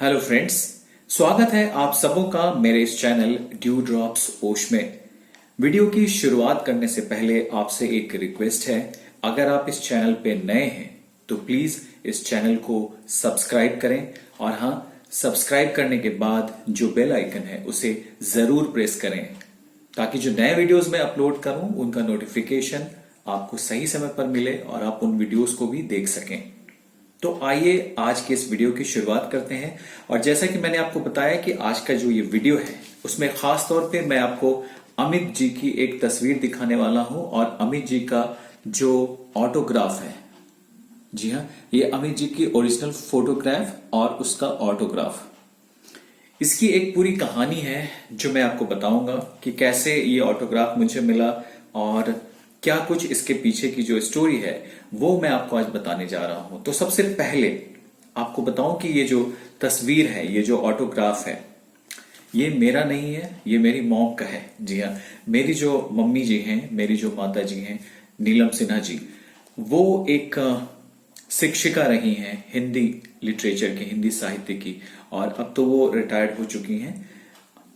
Hello friends, स्वागत है आप सबों का मेरे इस चैनल ड्यू ड्रॉप्स ओश में। वीडियो की शुरुआत करने से पहले आपसे एक रिक्वेस्ट है। अगर आप इस चैनल पे नए हैं तो प्लीज इस चैनल को सब्सक्राइब करें और हाँ, सब्सक्राइब करने के बाद जो बेल आइकन है उसे जरूर प्रेस करें ताकि जो नए वीडियोस मैं अपलोड करूं उनका नोटिफिकेशन आपको सही समय पर मिले और आप उन वीडियोस को भी देख सकें। तो आइए आज के इस वीडियो की शुरुआत करते हैं। और जैसा कि मैंने आपको बताया कि आज का जो ये वीडियो है उसमें खास तौर पे मैं आपको अमित जी की एक तस्वीर दिखाने वाला हूं और अमित जी का जो ऑटोग्राफ है, जी हाँ, ये अमित जी की ओरिजिनल फोटोग्राफ और उसका ऑटोग्राफ। इसकी एक पूरी कहानी है जो मैं आपको बताऊंगा कि कैसे ये ऑटोग्राफ मुझे मिला और क्या कुछ इसके पीछे की जो स्टोरी है वो मैं आपको आज बताने जा रहा हूं। तो सबसे पहले आपको बताऊं कि ये जो तस्वीर है, ये जो ऑटोग्राफ है, ये मेरा नहीं है, ये मेरी मॉम का है। जी हाँ, मेरी जो मम्मी जी हैं, मेरी जो माता जी हैं नीलम सिन्हा जी, वो एक शिक्षिका रही हैं हिंदी लिटरेचर की, हिंदी साहित्य की, और अब तो वो रिटायर्ड हो चुकी हैं।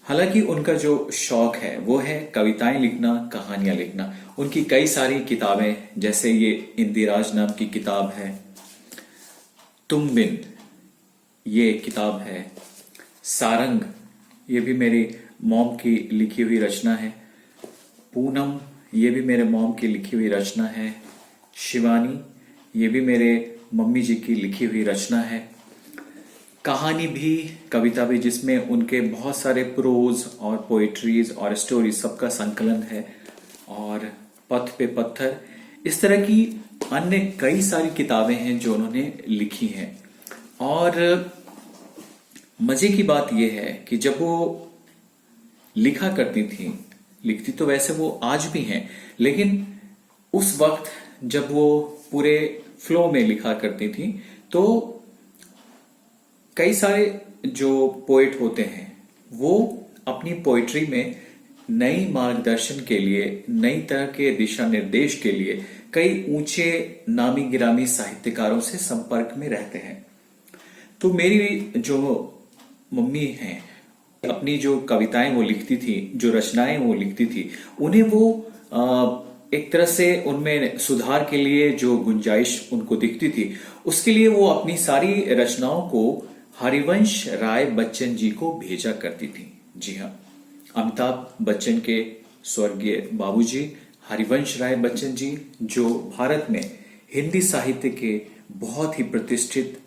हालांकि उनका जो शौक है वो है कविताएं लिखना, कहानियां लिखना। उनकी कई सारी किताबें, जैसे ये इंदिराज नाम की किताब है, तुम बिन ये किताब है, सारंग ये भी मेरी मॉम की लिखी हुई रचना है, पूनम ये भी मेरे मॉम की लिखी हुई रचना है, शिवानी ये भी मेरे मम्मी जी की लिखी हुई रचना है, कहानी भी, कविता भी, जिसमें उनके बहुत सारे प्रोज और पोएट्रीज और स्टोरीज सबका संकलन है, और पथ पे पत्थर, इस तरह की अन्य कई सारी किताबें हैं जो उन्होंने लिखी हैं। और मजे की बात यह है कि जब वो लिखा करती थी, लिखती तो वैसे वो आज भी हैं, लेकिन उस वक्त जब वो पूरे फ्लो में लिखा करती थी तो कई सारे जो पोएट होते हैं वो अपनी पोएट्री में नई मार्गदर्शन के लिए, नई तरह के दिशा निर्देश के लिए कई ऊंचे नामी गिरामी साहित्यकारों से संपर्क में रहते हैं। तो मेरी जो मम्मी हैं, अपनी जो कविताएं वो लिखती थी, जो रचनाएं वो लिखती थी, उन्हें वो एक तरह से उनमें सुधार के लिए जो गुंजाइश उनको दिखती थी, उसके लिए वो अपनी सारी रचनाओं को हरिवंश राय बच्चन जी को भेजा करती थी। जी हाँ, अमिताभ बच्चन के स्वर्गीय बाबूजी हरिवंश राय बच्चन जी, जो भारत में हिंदी साहित्य के बहुत ही प्रतिष्ठित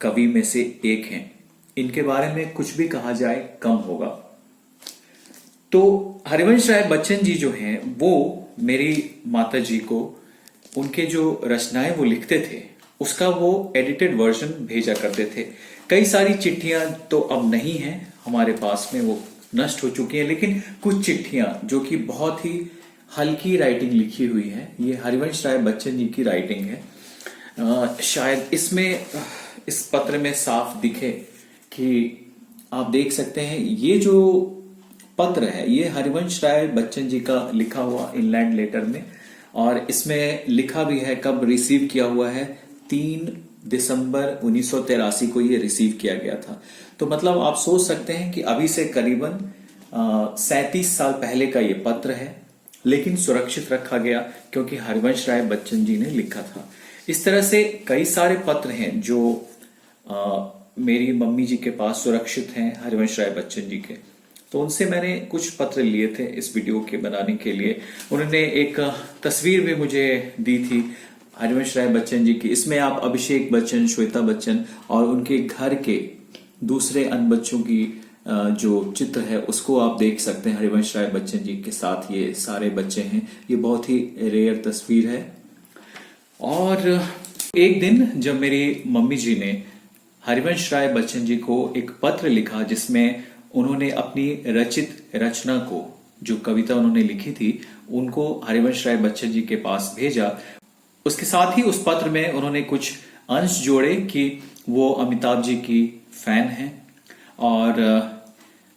कवि में से एक हैं। इनके बारे में कुछ भी कहा जाए कम होगा। तो हरिवंश राय बच्चन जी जो हैं वो मेरी माता जी को उनके जो रचनाएं वो लिखते थे उसका वो एडिटेड वर्जन भेजा करते थे। कई सारी चिट्ठियां तो अब नहीं हैं हमारे पास में, वो नष्ट हो चुकी हैं, लेकिन कुछ चिट्ठियां जो कि बहुत ही हल्की राइटिंग लिखी हुई है, ये हरिवंश राय बच्चन जी की राइटिंग है। शायद इसमें, इस पत्र में साफ दिखे कि आप देख सकते हैं, ये जो पत्र है ये हरिवंश राय बच्चन जी का लिखा हुआ इनलैंड लेटर में, और इसमें लिखा भी है कब रिसीव किया हुआ है, 3 दिसंबर 1983 को ये रिसीव किया गया था। तो मतलब आप सोच सकते हैं कि अभी से करीबन 37 साल पहले का ये पत्र है, लेकिन सुरक्षित रखा गया क्योंकि हरिवंश राय बच्चन जी ने लिखा था। इस तरह से कई सारे पत्र हैं जो मेरी मम्मी जी के पास सुरक्षित हैं, हरिवंश राय बच्चन जी के। तो उनसे मैंने कुछ पत्र लिए थे इस वीडियो के बनाने के लिए। उन्होंने एक तस्वीर भी मुझे दी थी हरिवंश राय बच्चन जी की। इसमें आप अभिषेक बच्चन, श्वेता बच्चन और उनके घर के दूसरे अन्य बच्चों की जो चित्र है उसको आप देख सकते हैं। हरिवंश राय बच्चन जी के साथ ये सारे बच्चे हैं। ये बहुत ही रेयर तस्वीर है। और एक दिन जब मेरी मम्मी जी ने हरिवंश राय बच्चन जी को एक पत्र लिखा जिसमें उन्होंने अपनी रचित रचना को, जो कविता उन्होंने लिखी थी, उनको हरिवंश राय बच्चन जी के पास भेजा। उसके साथ ही उस पत्र में उन्होंने कुछ अंश जोड़े कि वो अमिताभ जी की फैन हैं और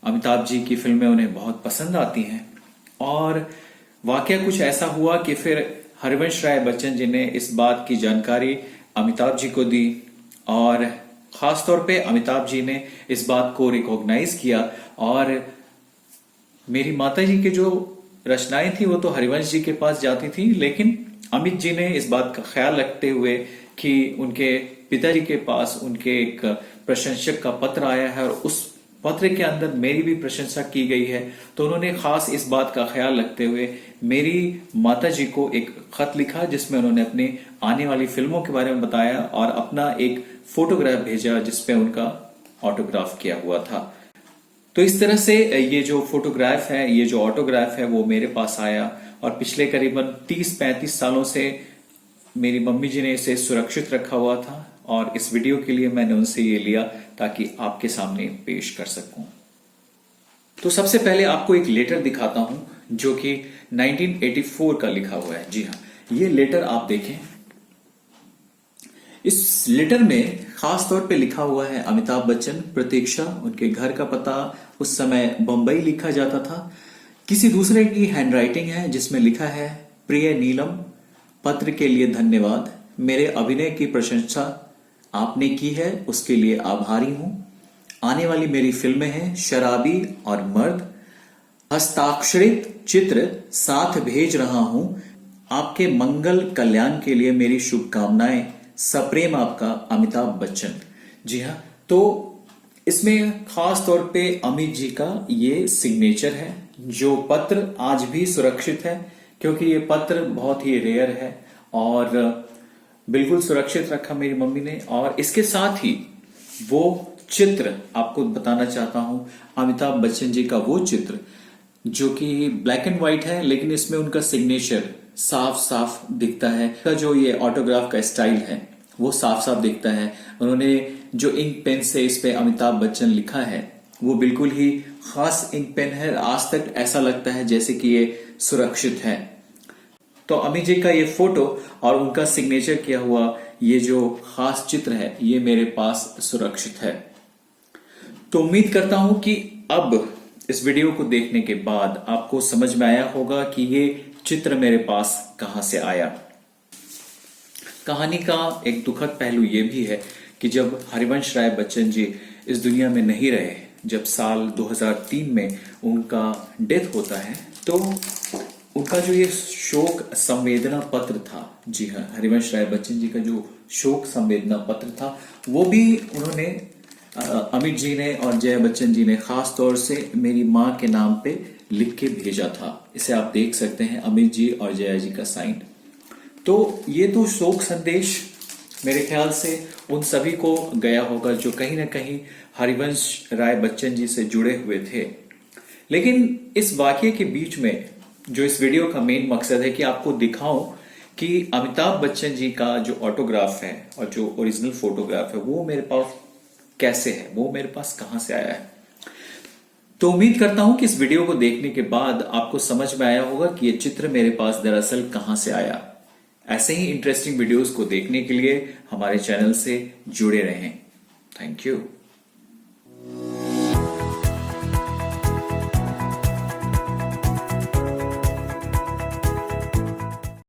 अमिताभ जी की फिल्में उन्हें बहुत पसंद आती हैं। और वाकया कुछ ऐसा हुआ कि फिर हरिवंश राय बच्चन जी ने इस बात की जानकारी अमिताभ जी को दी, और खासतौर पे अमिताभ जी ने इस बात को रिकॉग्नाइज किया और मेरी माता जी की जो रचनाएं थी वो तो हरिवंश जी के पास जाती थी, लेकिन अमित जी ने इस बात का ख्याल रखते हुए कि उनके पिताजी के पास उनके एक प्रशंसक का पत्र आया है और उस पत्र के अंदर मेरी भी प्रशंसा की गई है, तो उन्होंने खास इस बात का ख्याल रखते हुए मेरी माता जी को एक खत लिखा जिसमें उन्होंने अपनी आने वाली फिल्मों के बारे में बताया और अपना एक फोटोग्राफ भेजा जिसपे उनका ऑटोग्राफ किया हुआ था। तो इस तरह से ये जो फोटोग्राफ है, ये जो ऑटोग्राफ है वो मेरे पास आया और पिछले करीबन 30-35 सालों से मेरी मम्मी जी ने इसे सुरक्षित रखा हुआ था और इस वीडियो के लिए मैंने उनसे ये लिया ताकि आपके सामने पेश कर सकूं। तो सबसे पहले आपको एक लेटर दिखाता हूं जो कि 1984 का लिखा हुआ है। जी हाँ, ये लेटर आप देखें। इस लेटर में खास तौर पे लिखा हुआ है अमिताभ बच्चन, प्रतीक्षा, उनके घर का पता उस समय बंबई लिखा जाता था। किसी दूसरे की हैंडराइटिंग है जिसमें लिखा है, प्रिय नीलम, पत्र के लिए धन्यवाद। मेरे अभिनय की प्रशंसा आपने की है, उसके लिए आभारी हूं। आने वाली मेरी फिल्में हैं शराबी और मर्द। हस्ताक्षरित चित्र साथ भेज रहा हूं। आपके मंगल कल्याण के लिए मेरी शुभकामनाएं। सप्रेम, आपका अमिताभ बच्चन। जी हाँ, तो इसमें खास तौर पे अमित जी का ये सिग्नेचर है जो पत्र आज भी सुरक्षित है, क्योंकि ये पत्र बहुत ही रेयर है और बिल्कुल सुरक्षित रखा मेरी मम्मी ने। और इसके साथ ही वो चित्र आपको बताना चाहता हूं, अमिताभ बच्चन जी का वो चित्र जो कि ब्लैक एंड व्हाइट है, लेकिन इसमें उनका सिग्नेचर साफ साफ दिखता है। का जो ये ऑटोग्राफ का स्टाइल है वो साफ साफ दिखता है। उन्होंने जो इंक पेन से इस पे अमिताभ बच्चन लिखा है वो बिल्कुल ही खास इंक पेन है। आज तक ऐसा लगता है जैसे कि ये सुरक्षित है। तो अमित जी का ये फोटो और उनका सिग्नेचर किया हुआ ये जो खास चित्र है ये मेरे पास सुरक्षित है। तो उम्मीद करता हूं कि अब इस वीडियो को देखने के बाद आपको समझ में आया होगा कि ये चित्र मेरे पास कहां से आया। कहानी का एक दुखद पहलू ये भी है कि जब हरिवंश राय बच्चन जी इस दुनिया में नहीं रहे, जब साल 2003 में उनका डेथ होता है, तो उनका जो ये शोक संवेदना पत्र था, जी हाँ, हरिवंश राय बच्चन जी का जो शोक संवेदना पत्र था वो भी उन्होंने अमित जी ने और जया बच्चन जी ने खास तौर से मेरी माँ के नाम पे लिख के भेजा था। इसे आप देख सकते हैं, अमित जी और जया जी का साइन। तो ये तो शोक संदेश मेरे ख्याल से उन सभी को गया होगा जो कहीं ना कहीं हरिवंश राय बच्चन जी से जुड़े हुए थे। लेकिन इस वाकये के बीच में जो इस वीडियो का मेन मकसद है कि आपको दिखाऊं कि अमिताभ बच्चन जी का जो ऑटोग्राफ है और जो ओरिजिनल फोटोग्राफ है वो मेरे पास कैसे है, वो मेरे पास कहां से आया है। तो उम्मीद करता हूं कि इस वीडियो को देखने के बाद आपको समझ में आया होगा कि ये चित्र मेरे पास दरअसल कहां से आया। ऐसे ही इंटरेस्टिंग वीडियोस को देखने के लिए हमारे चैनल से जुड़े रहें। Thank you.